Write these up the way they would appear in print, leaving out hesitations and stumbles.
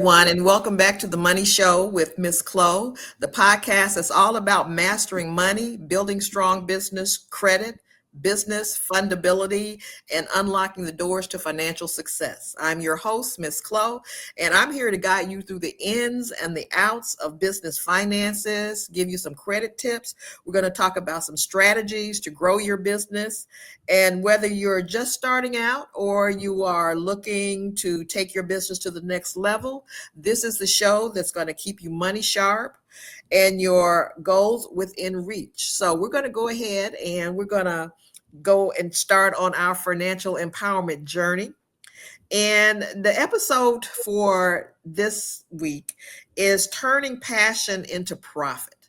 Everyone, and welcome back to the Money Show with Ms.Clo, the podcast that's all about mastering money, building strong business credit, business fundability, and unlocking the doors to financial success. I'm your host, Ms.Clo, and I'm here to guide you through the ins and the outs of business finances, give you some credit tips. We're going to talk about some strategies to grow your business. And whether you're just starting out or you are looking to take your business to the next level, this is the show that's going to keep you money sharp and your goals within reach. So we're going to go ahead and we're going to go and start on our financial empowerment journey. And the episode for this week is Turning Passion into Profit.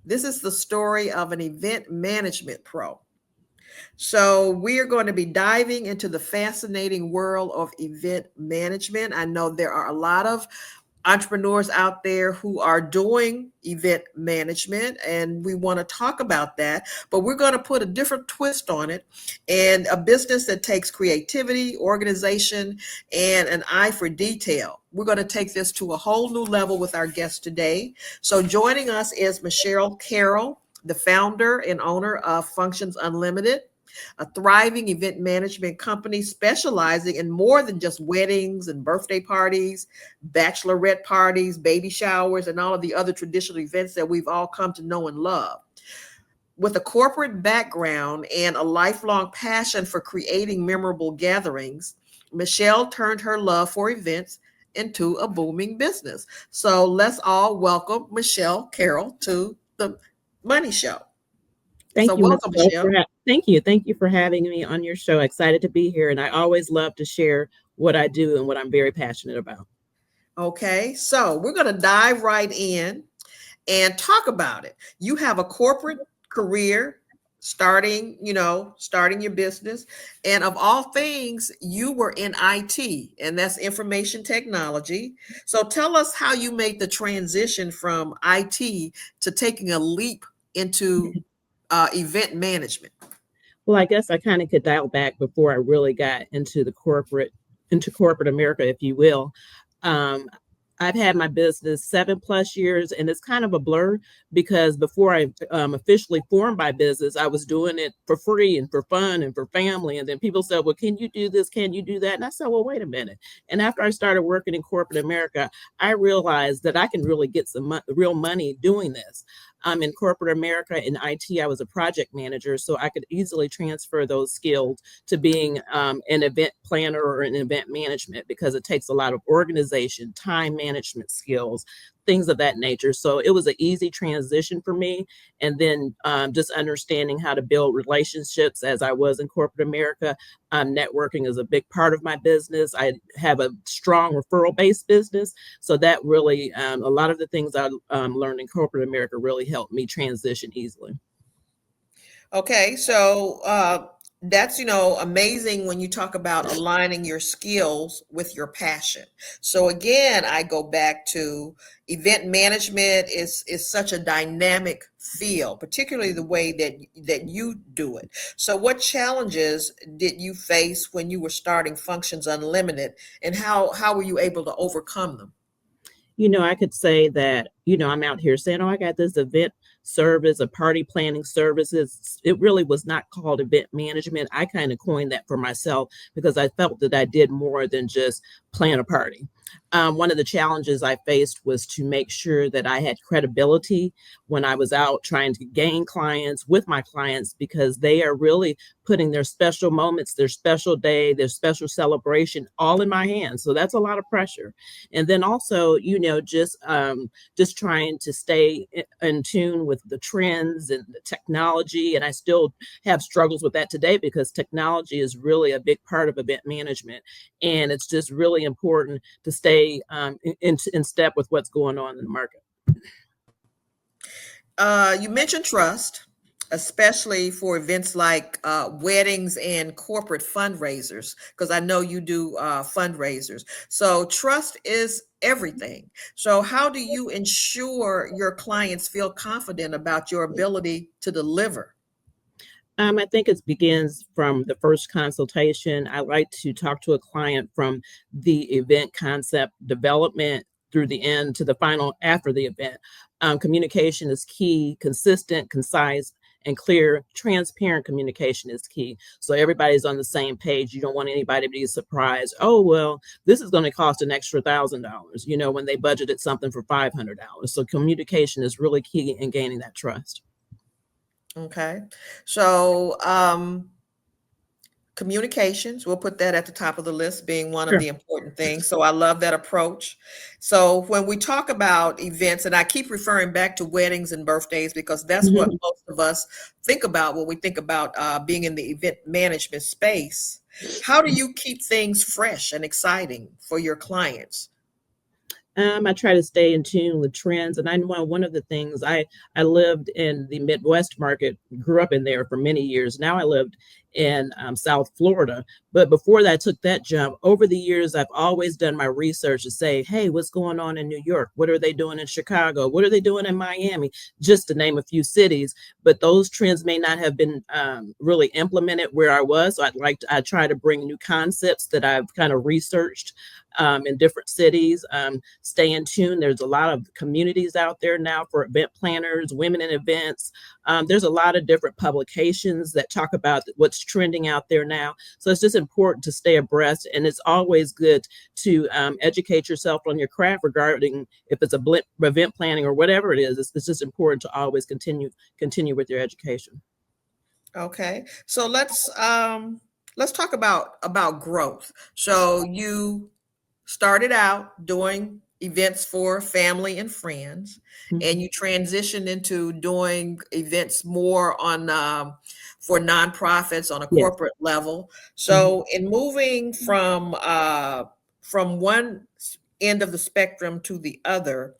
This is the story of an event management pro. So we are going to be diving into the fascinating world of event management. I know there are a lot of entrepreneurs out there who are doing event management, and we want to talk about that, but we're going to put a different twist on it, and a business that takes creativity, organization, and an eye for detail. We're going to take this to a whole new level with our guest today. So joining us is Michelle Carrol, the founder and owner of Functions Unlimited, a thriving event management company specializing in more than just weddings and birthday parties, bachelorette parties, baby showers, and all of the other traditional events that we've all come to know and love. With a corporate background and a lifelong passion for creating memorable gatherings, Michelle turned her love for events into a booming business. So let's all welcome Michelle Carrol to the Money Show. Thank So you, Ms. welcome, Clo, Michelle. thank you. Thank you for having me on your show. Excited to be here. And I always love to share what I do and what I'm very passionate about. Okay, so we're going to dive right in and talk about it. You have a corporate career starting your business. And of all things, you were in IT, and that's information technology. So tell us how you made the transition from IT to taking a leap into event management. Well, I guess I kind of could dial back before I really got into corporate America, if you will. Um, I've had my business 7+ years, and it's kind of a blur because before I officially formed my business, I was doing it for free and for fun and for family. And then people said, "Well, can you do this? Can you do that?" And I said, "Well, wait a minute." And after I started working in corporate America, I realized that I can really get some real money doing this. In corporate America in IT, I was a project manager, so I could easily transfer those skills to being an event planner or an event management because it takes a lot of organization, time management skills, things of that nature. So it was an easy transition for me. And then just understanding how to build relationships as I was in corporate America. Networking is a big part of my business. I have a strong referral based business. So that really, a lot of the things I learned in corporate America really helped me transition easily. Okay, so that's amazing when you talk about aligning your skills with your passion. So again, I go back to event management is such a dynamic field, particularly the way that you do it. So what challenges did you face when you were starting Functions Unlimited, and how were you able to overcome them? I could say that, I'm out here saying, "Oh, I got this event service, a party planning services." It really was not called event management. I kind of coined that for myself because I felt that I did more than just plan a party. One of the challenges I faced was to make sure that I had credibility when I was out trying to gain clients with my clients because they are really putting their special moments, their special day, their special celebration all in my hands. So that's a lot of pressure. And then also, just trying to stay in tune with the trends and the technology. And I still have struggles with that today because technology is really a big part of event management. And it's just really important to stay in step with what's going on in the market. You mentioned trust, especially for events like weddings and corporate fundraisers, because I know you do fundraisers. So trust is everything. So how do you ensure your clients feel confident about your ability to deliver? I think it begins from the first consultation. I like to talk to a client from the event concept development through the end to the final after the event. Communication is key, consistent, concise, and clear, transparent communication is key. So everybody's on the same page. You don't want anybody to be surprised. Oh, well, this is going to cost an extra $1,000, when they budgeted something for $500. So communication is really key in gaining that trust. Okay. So, communications, we'll put that at the top of the list, being one of Sure. the important things. So I love that approach. So when we talk about events, and I keep referring back to weddings and birthdays because that's what most of us think about when we think about being in the event management space. How do you keep things fresh and exciting for your clients? I try to stay in tune with trends, and I know one of the things I lived in the Midwest market, grew up in there for many years. Now I lived in South Florida, but before that, I took that jump. Over the years, I've always done my research to say, hey, what's going on in New York? What are they doing in Chicago? What are they doing in Miami? Just to name a few cities. But those trends may not have been really implemented where I was. So I try to bring new concepts that I've kind of researched in different cities. Stay in tune. There's a lot of communities out there now for event planners, women in events. There's a lot of different publications that talk about what's trending out there now. So it's just important to stay abreast, and it's always good to educate yourself on your craft regarding if it's event planning or whatever it is. It's just important to always continue with your education. Okay. So let's talk about growth. So you started out doing events for family and friends, and Mhm. you transitioned into doing events more on for nonprofits on a Yes. corporate level. Mhm. So, in moving from one end of the spectrum to the other,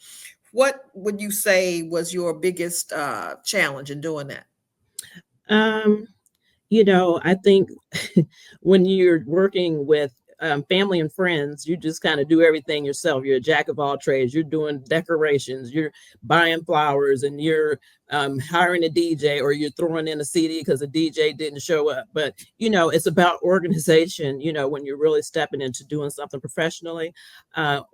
what would you say was your biggest challenge in doing that? Um, I think when you're working with family and friends, you just kind of do everything yourself. You're a jack of all trades. You're doing decorations, you're buying flowers, and you're hiring a DJ, or you're throwing in a CD because the DJ didn't show up. But, it's about organization, when you're really stepping into doing something professionally,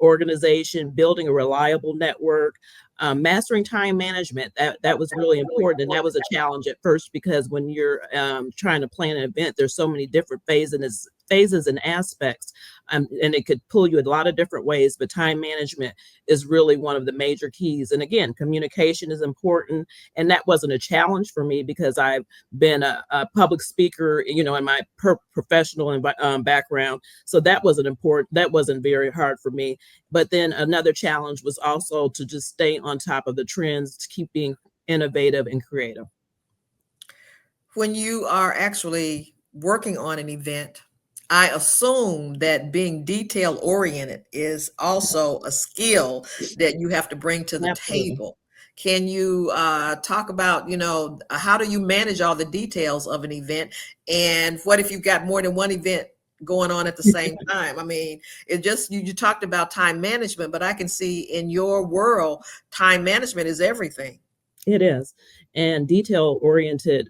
organization, building a reliable network. Mastering time management, that was really important, and that was a challenge at first because when you're trying to plan an event, there's so many different phases and aspects, and it could pull you a lot of different ways. But time management is really one of the major keys. And again, communication is important, and that wasn't a challenge for me because I've been a public speaker, in my professional background. So that wasn't important. That wasn't very hard for me. But then another challenge was also to just stay on top of the trends, to keep being innovative and creative. When you are actually working on an event, I assume that being detail oriented is also a skill that you have to bring to the Absolutely. table. Can you talk about, how do you manage all the details of an event? And what if you've got more than one event going on at the same time? I mean, it just, you talked about time management, but I can see in your world, time management is everything. It is. And detail oriented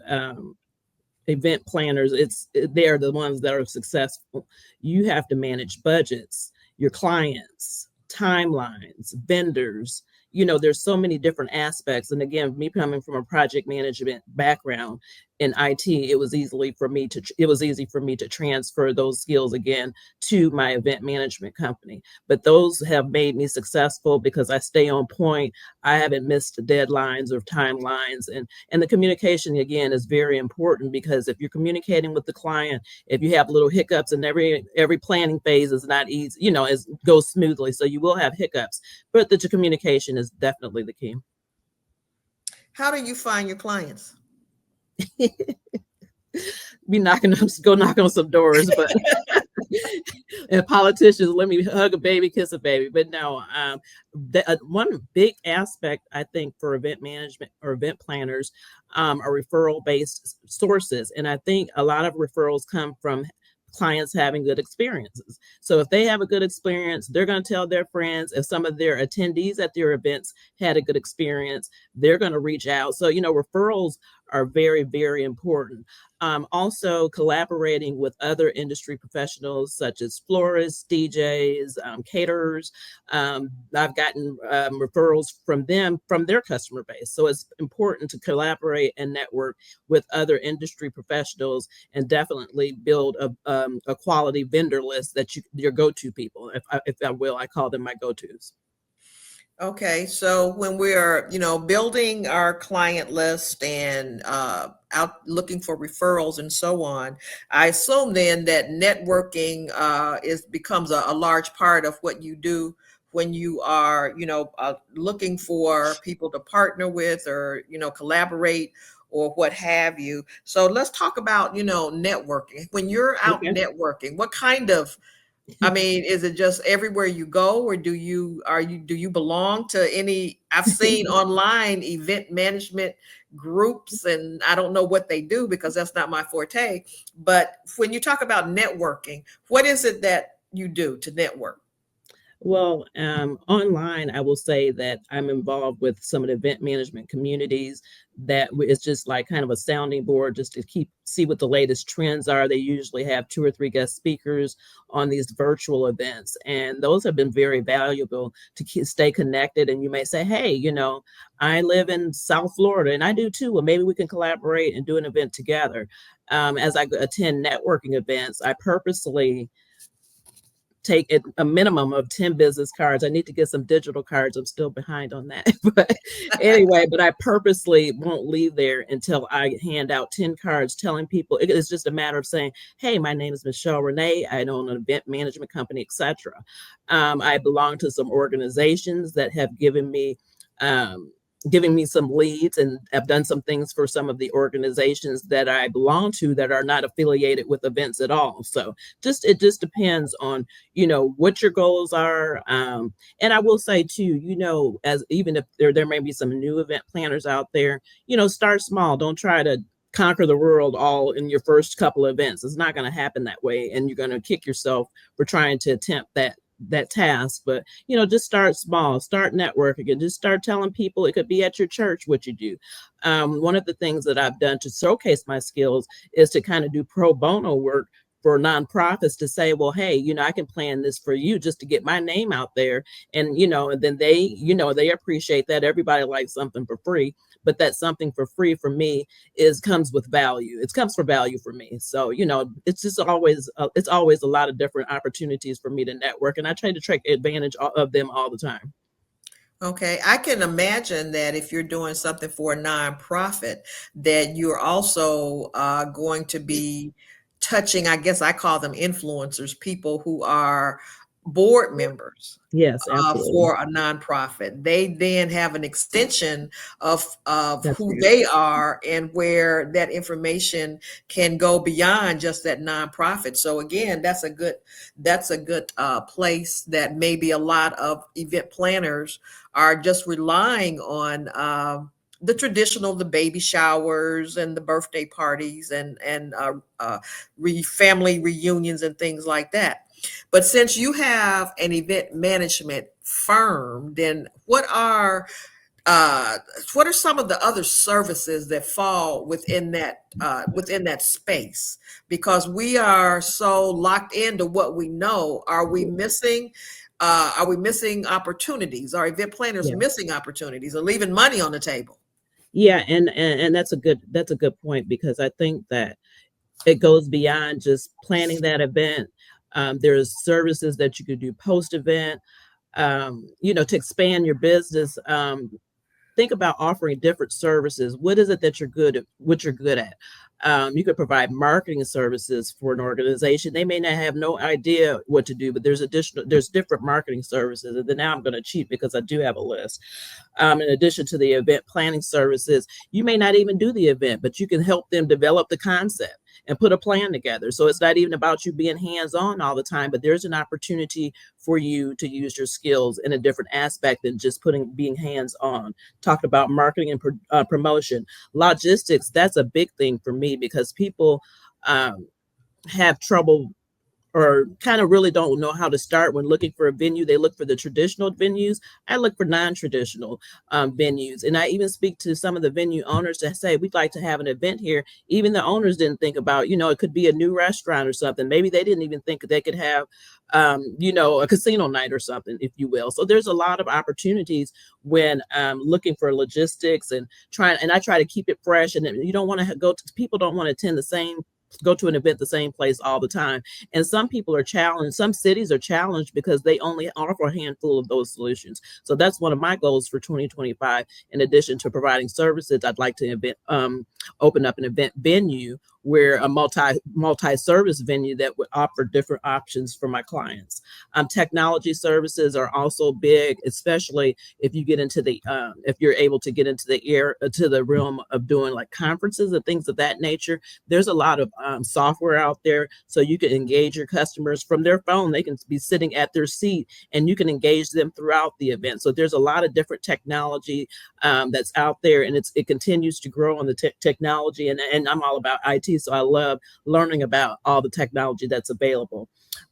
event planners, they're the ones that are successful. You have to manage budgets, your clients, timelines, vendors. There's so many different aspects. And again, me coming from a project management background in IT, it was easy for me to transfer those skills again to my event management company. But those have made me successful because I stay on point. I haven't missed deadlines or timelines, and the communication again is very important because if you're communicating with the client, if you have little hiccups, and every planning phase is not easy, it goes smoothly. So you will have hiccups, but the communication is definitely the key. How do you find your clients? Be knocking on Go knock on some doors, but and politicians, let me hug a baby, kiss a baby. But no, one big aspect I think for event management or event planners are referral based sources. And I think a lot of referrals come from clients having good experiences. So if they have a good experience, they're going to tell their friends. If some of their attendees at their events had a good experience, they're going to reach out. So, referrals are very, very important. Also, collaborating with other industry professionals such as florists, DJs, caterers. I've gotten referrals from them from their customer base. So it's important to collaborate and network with other industry professionals and definitely build a quality vendor list that your go-to people, if I will, I call them my go-tos. Okay, so when we're, building our client list and out looking for referrals and so on, I assume then that networking is becomes a large part of what you do when you are, looking for people to partner with or, collaborate or what have you. So let's talk about, networking. When you're out Okay. networking, what kind of I mean, is it just everywhere you go, or do you belong to any? I've seen online event management groups, and I don't know what they do because that's not my forte. But when you talk about networking, what is it that you do to network? Well, online, I will say that I'm involved with some of the event management communities. It's just like kind of a sounding board just to keep see what the latest trends are. They usually have two or three guest speakers on these virtual events, and those have been very valuable to stay connected. And you may say, "Hey, I live in South Florida, and I do too. Well, maybe we can collaborate and do an event together." As I attend networking events, I purposely take a minimum of 10 business cards. I need to get some digital cards. I'm still behind on that. But anyway, but I purposely won't leave there until I hand out 10 cards telling people it's just a matter of saying, hey, my name is Michelle Renee. I own an event management company, etc. I belong to some organizations that have um, giving me some leads, and I've done some things for some of the organizations that I belong to that are not affiliated with events at all. So it just depends on what your goals are. And I will say too, as even if there may be some new event planners out there, start small. Don't try to conquer the world all in your first couple of events. It's not going to happen that way, and you're going to kick yourself for trying to attempt that task. But just start small, start networking, and just start telling people. It could be at your church what you do. One of the things that I've done to showcase my skills is to kind of do pro bono work for nonprofits, to say, well, hey, I can plan this for you just to get my name out there. And, and then they appreciate that. Everybody likes something for free, but that something for free for me comes with value. It comes for value for me. So, it's just it's always a lot of different opportunities for me to network. And I try to take advantage of them all the time. Okay, I can imagine that if you're doing something for a nonprofit, that you're also going to be touching, I guess I call them influencers, people who are board members Yes, absolutely. for a nonprofit. They then have an extension of That's who right. they are and where that information can go beyond just that nonprofit. So again, that's a good place that maybe a lot of event planners are just relying on the traditional, the baby showers and the birthday parties and family reunions and things like that. But since you have an event management firm, then uh, what are some of the other services that fall within that space? Because we are so locked into what we know. Are we missing opportunities? Are event planners Yeah. missing opportunities or leaving money on the table? Yeah, and that's a good point, because I think that it goes beyond just planning that event. There's services that you could do post event, to expand your business. Think about offering different services. What is it that you're good at? What you're good at? You could provide marketing services for an organization. They may not have no idea what to do, but there's different marketing services. And then now I'm going to cheat because I do have a list. In addition to the event planning services, you may not even do the event, but you can help them develop the concept and put a plan together. So it's not even about you being hands on all the time, but there's an opportunity for you to use your skills in a different aspect than just being hands on. Talked about marketing and promotion, logistics. That's a big thing for me, because people um, have trouble or kind of really don't know how to start when looking for a venue. They look for the traditional venues. I look for non-traditional venues, and I even speak to some of the venue owners that say we'd like to have an event here. Even the owners didn't think about, it could be a new restaurant or something. Maybe they didn't even think they could have, a casino night or something, if you will. So there's a lot of opportunities when looking for logistics and trying. And I try to keep it fresh. And you don't want to go to people don't want to attend the same go to an event the same place all the time. And some people are challenged. Some cities are challenged because they only offer a handful of those solutions. So that's one of my goals for 2025. In addition to providing services, I'd like to open up an event venue where a multi-service venue that would offer different options for my clients. Technology services are also big, especially if you get into the if you're able to get into the realm of doing like conferences and things of that nature. There's a lot of software out there, so you can engage your customers from their phone. They can be sitting at their seat, and you can engage them throughout the event. So there's a lot of different technology that's out there, and it continues to grow on the technology. And I'm all about IT, so I love learning about all the technology that's available.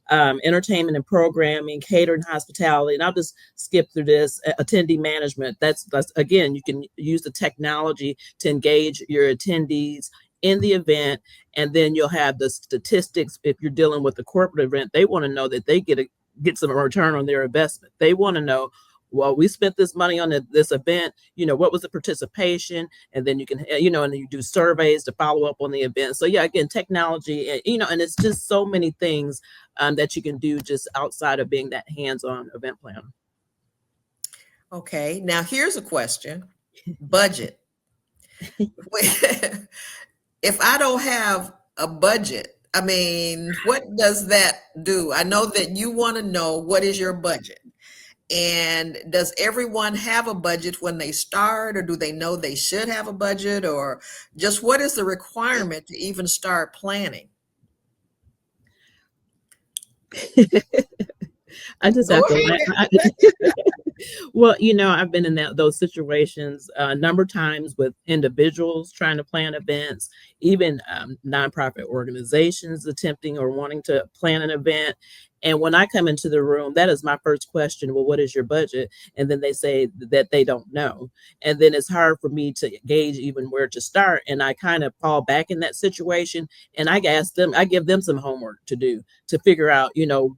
Entertainment and programming, catering, hospitality, and I'll just skip through this. Attendee management. That's again, you can use the technology to engage your attendees in the event, and then you'll have the statistics. If you're dealing with a corporate event, they want to know that they get some return on their investment. They want to know, well, we spent this money on this event, what was the participation? And then you can, and then you do surveys to follow up on the event. So yeah, again, technology, and it's just so many things that you can do just outside of being that hands-on event planner. Okay, now here's a question. Budget. If I don't have a budget, I mean, what does that do? I know that you want to know what is your budget. And does everyone have a budget when they start, or do they know they should have a budget, or just what is the requirement to even start planning? I just Go have to laugh. ahead. Well, I've been in those situations a number of times with individuals trying to plan events, even nonprofit organizations attempting or wanting to plan an event. And when I come into the room, that is my first question. Well, what is your budget? And then they say that they don't know. And then it's hard for me to gauge even where to start. And I kind of fall back in that situation. And I give them some homework to do to figure out,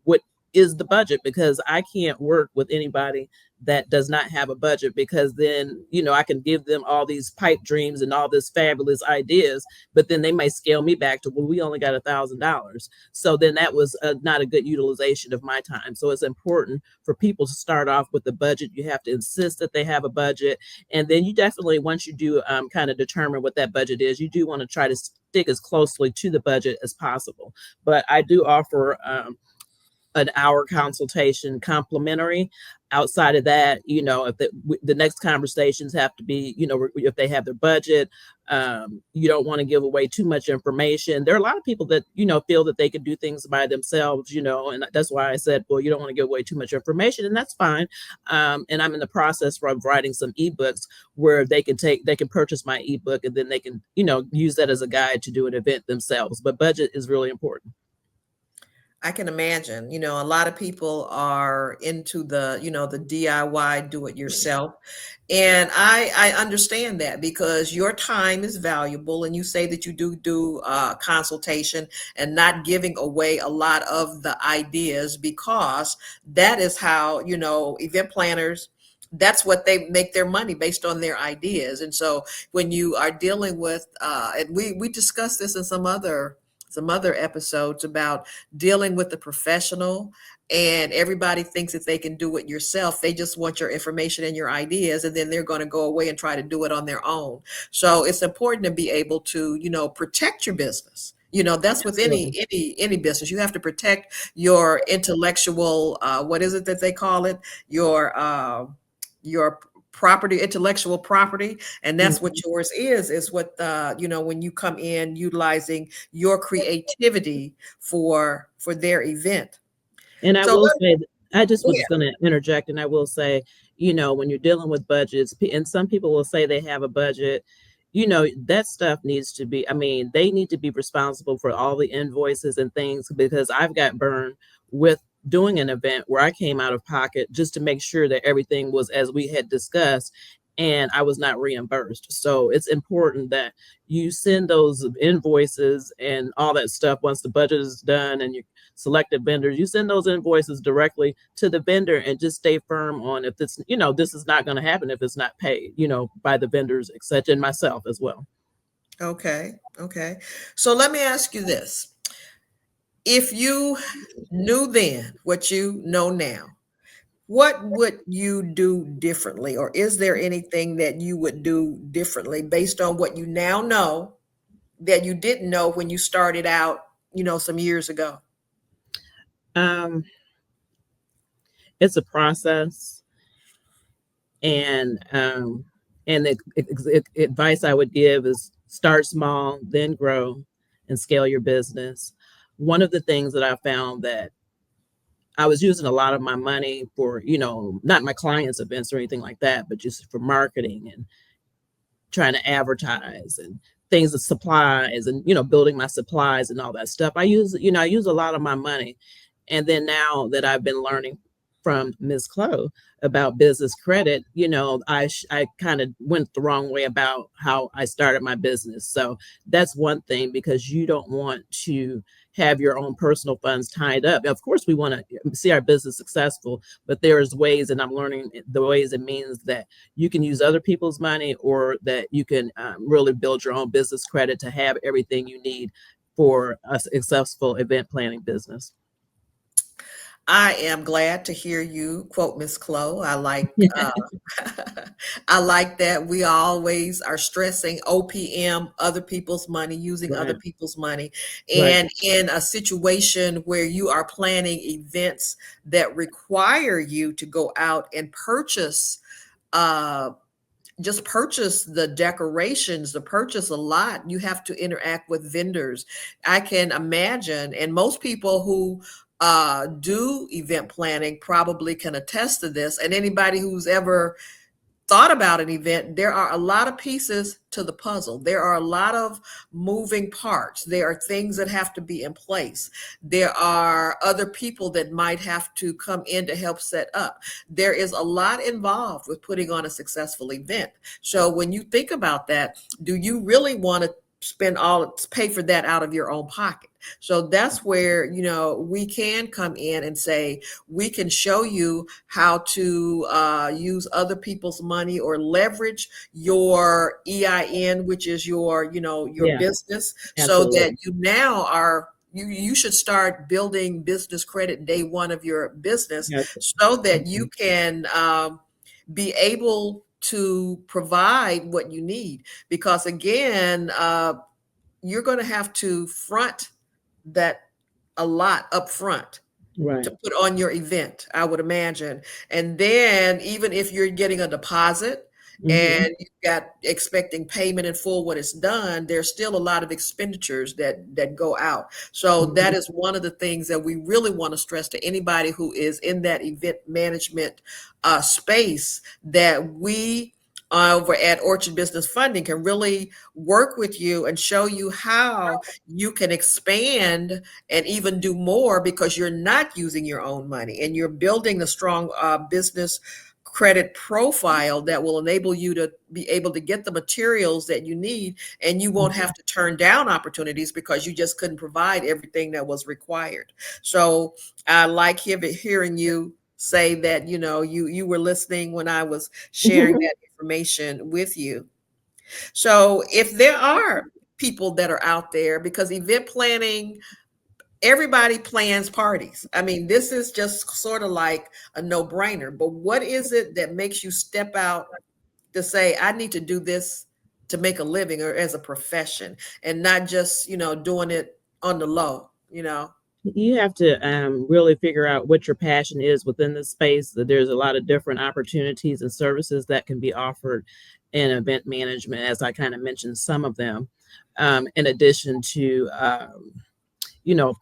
what is the budget, because I can't work with anybody that does not have a budget, because then I can give them all these pipe dreams and all this fabulous ideas, but then they might scale me back to, well, we only got $1,000. So then that was not a good utilization of my time. So it's important for people to start off with a budget. You have to insist that they have a budget, and then you definitely, once you do kind of determine what that budget is, you do want to try to stick as closely to the budget as possible. But I do offer an hour consultation complimentary. Outside of that, if the next conversations have to be, if they have their budget, you don't want to give away too much information. There are a lot of people that, feel that they can do things by themselves, and that's why I said, well, you don't want to give away too much information, and that's fine. And I'm in the process of writing some ebooks where they can purchase my ebook, and then they can, use that as a guide to do an event themselves. But budget is really important. I can imagine, a lot of people are into the DIY, do it yourself. And I understand that, because your time is valuable, and you say that you do consultation and not giving away a lot of the ideas, because that is how, event planners, that's what they make their money, based on their ideas. And so when you are dealing with, and we discussed this in some other episodes about dealing with the professional, and everybody thinks that they can do it yourself. They just want your information and your ideas, and then they're going to go away and try to do it on their own. So it's important to be able to, protect your business. That's with any Absolutely. any business. You have to protect your intellectual, what is it that they call it? Your property, intellectual property. And that's what Mhm. yours is what, when you come in utilizing your creativity for their event. And I So will say, I just was yeah. going to interject, and I will say, when you're dealing with budgets, and some people will say they have a budget, that stuff needs to be, I mean, they need to be responsible for all the invoices and things, because I've got burned with doing an event where I came out of pocket just to make sure that everything was as we had discussed, and I was not reimbursed. So it's important that you send those invoices and all that stuff once the budget is done and you selected vendors, you send those invoices directly to the vendor and just stay firm on if this, this is not going to happen if it's not paid, by the vendors, etc., and myself as well. Okay. Okay. So let me ask you this. If you knew then what you know now, what would you do differently? Or is there anything that you would do differently based on what you now know that you didn't know when you started out, some years ago? Um, it's a process, and the advice I would give is start small, then grow, and scale your business. One of the things that I found that I was using a lot of my money for, not my clients' events or anything like that, but just for marketing and trying to advertise and things of supplies and, building my supplies and all that stuff. I use a lot of my money. And then now that I've been learning from Ms.Clo about business credit, I kind of went the wrong way about how I started my business. So that's one thing, because you don't want to have your own personal funds tied up. Of course, we want to see our business successful, but there's ways, and I'm learning the ways and means that you can use other people's money, or that you can really build your own business credit to have everything you need for a successful event planning business. I am glad to hear you quote Miss Clo. I like I like that we always are stressing OPM, other people's money, using other Right, people's money. right. And in a situation where you are planning events that require you to go out and purchase uh just purchase the decorations, to purchase a lot, you have to interact with vendors. I can imagine, and most people who do event planning probably can attest to this. And anybody who's ever thought about an event, there are a lot of pieces to the puzzle. There are a lot of moving parts. There are things that have to be in place. There are other people that might have to come in to help set up. There is a lot involved with putting on a successful event. So when you think about that, do you really want to pay for that out of your own pocket? So that's where, we can come in and say, we can show you how to use other people's money or leverage your EIN, which is your Yeah, business, so that absolutely. you now are you should start building business credit day one of your business, Yes. so that you Mhm. can be able to provide what you need. Because again, you're going to have to front that a lot up front to Right. put on your event, I would imagine. And then even if you're getting a deposit Hmm. and you've got expecting payment in full when it's done, there's still a lot of expenditures that go out. So that Hmm. is one of the things that we really want to stress to anybody who is in that event management space, that we over at Orchard Business Funding can really work with you and show you how you can expand and even do more, because you're not using your own money and you're building a strong business credit profile that will enable you to be able to get the materials that you need, and you won't have to turn down opportunities because you just couldn't provide everything that was required. So I like hearing you say that you were listening when I was sharing Hmm. that information with you. So if there are people that are out there, because event planning, everybody plans parties. I mean, this is just sort of like a no-brainer. But what is it that makes you step out to say, I need to do this to make a living or as a profession, and not just, doing it on the low? You have to really figure out what your passion is within the space. That there's a lot of different opportunities and services that can be offered in event management, as I kind of mentioned some of them, in addition to you know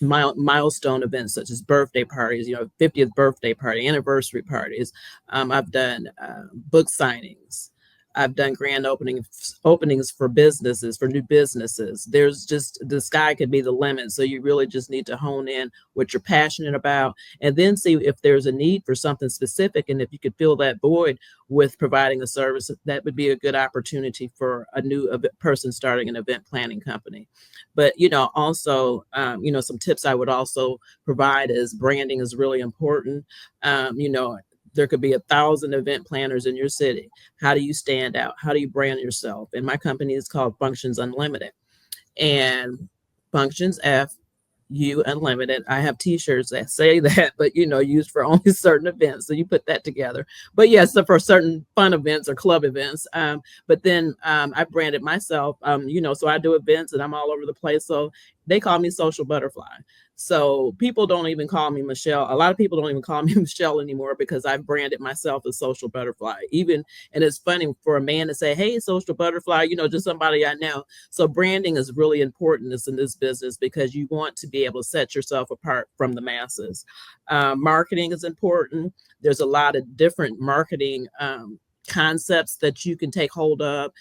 milestone events such as birthday parties, 50th birthday party, anniversary parties. I've done book signings, I've done grand openings for businesses, for new businesses. There's just, the sky could be the limit. So you really just need to hone in what you're passionate about, and then see if there's a need for something specific. And if you could fill that void with providing a service, that would be a good opportunity for a new person starting an event planning company. But, also, some tips I would also provide is branding is really important. There could be 1,000 event planners in your city. How do you stand out? How do you brand yourself? And my company is called Functions Unlimited. And Functions you unlimited. I have t-shirts that say that, but used for only certain events. So you put that together. But yes, so for certain fun events or club events. But then I branded myself, so I do events and I'm all over the place. So they call me Social Butterfly. So people don't even call me Michelle. A lot of people don't even call me Michelle anymore because I've branded myself as Social Butterfly. And it's funny for a man to say, "Hey, Social Butterfly," just somebody I know. So branding is really important in this business because you want to be able to set yourself apart from the masses. Marketing is important. There's a lot of different marketing concepts that you can take hold of.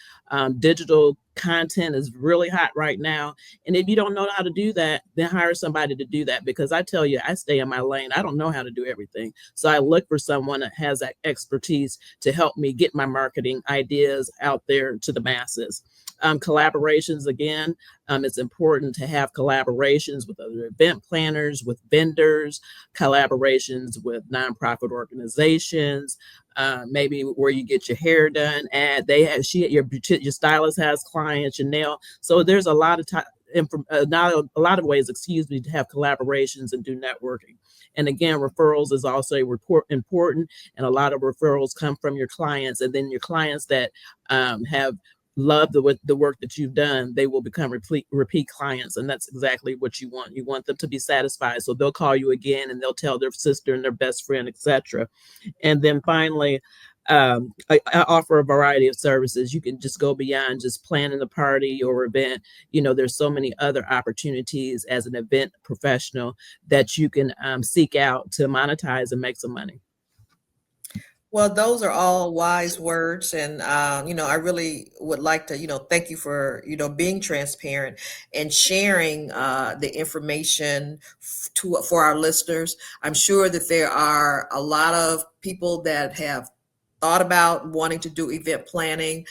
Digital content is really hot right now. And if you don't know how to do that, then hire somebody to do that. Because I tell you, I stay in my lane. I don't know how to do everything. So I look for someone that has that expertise to help me get my marketing ideas out there to the masses. Collaborations, again, it's important to have collaborations with other event planners, with vendors, collaborations with nonprofit organizations, maybe where you get your hair done. And your stylist has clients, your nail. So there's a lot of time. Not a lot of ways, to have collaborations and do networking. And again, referrals is also important, and a lot of referrals come from your clients, and then your clients that have loved the work that you've done, they will become repeat clients, and that's exactly what you want. You want them to be satisfied, so they'll call you again, and they'll tell their sister and their best friend, etc. And then finally, I offer a variety of services. You can just go beyond just planning a party or event. There's so many other opportunities as an event professional that you can seek out to monetize and make some money. Well, those are all wise words. And, I really would like to, thank you for, being transparent and sharing the information for our listeners. I'm sure that there are a lot of people that have thought about wanting to do event planning.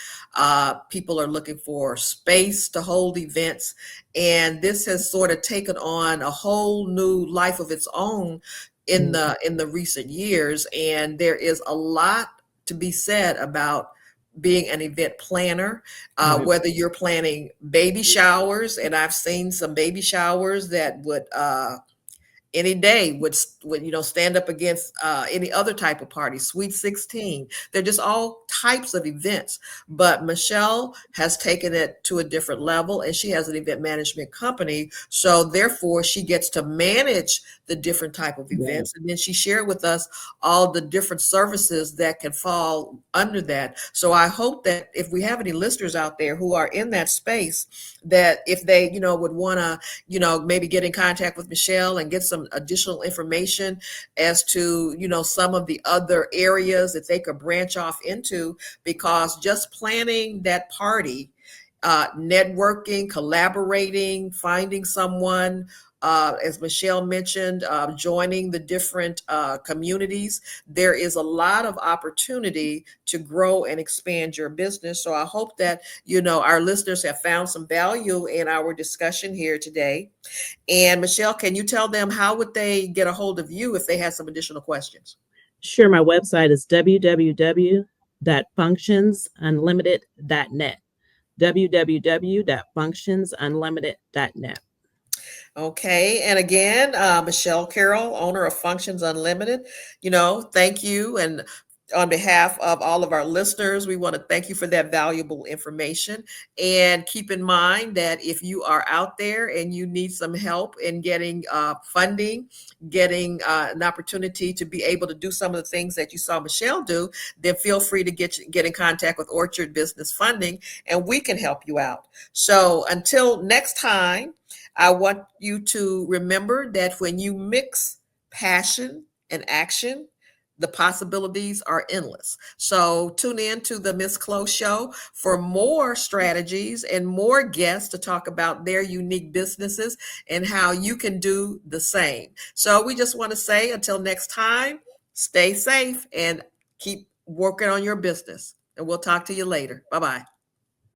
People are looking for space to hold events. And this has sort of taken on a whole new life of its own in the recent years, and there is a lot to be said about being an event planner, Right. whether you're planning baby showers, and I've seen some baby showers that would any day would stand up against any other type of party, Sweet 16. They're just all types of events. But Michelle has taken it to a different level, and she has an event management company. So therefore, she gets to manage the different type of Right. events, and then she shared with us all the different services that can fall under that. So I hope that if we have any listeners out there who are in that space, that if they would want to maybe get in contact with Michelle and get some additional information as to, some of the other areas that they could branch off into, because just planning that party, networking, collaborating, finding someone, as Michelle mentioned, joining the different communities. There is a lot of opportunity to grow and expand your business. So I hope that, our listeners have found some value in our discussion here today. And Michelle, can you tell them how would they get a hold of you if they had some additional questions? Sure. My website is www.functionsunlimited.net. www.functionsunlimited.net. Okay. And again, Michelle Carrol, owner of Functions Unlimited, thank you. And on behalf of all of our listeners, we want to thank you for that valuable information. And keep in mind that if you are out there and you need some help in getting funding, getting an opportunity to be able to do some of the things that you saw Michelle do, then feel free to get in contact with Orchard Business Funding, and we can help you out. So until next time, I want you to remember that when you mix passion and action, The possibilities are endless. So tune in to the Ms.Clo show for more strategies and more guests to talk about their unique businesses and how you can do the same. So we just want to say until next time, stay safe and keep working on your business. And we'll talk to you later. Bye-bye.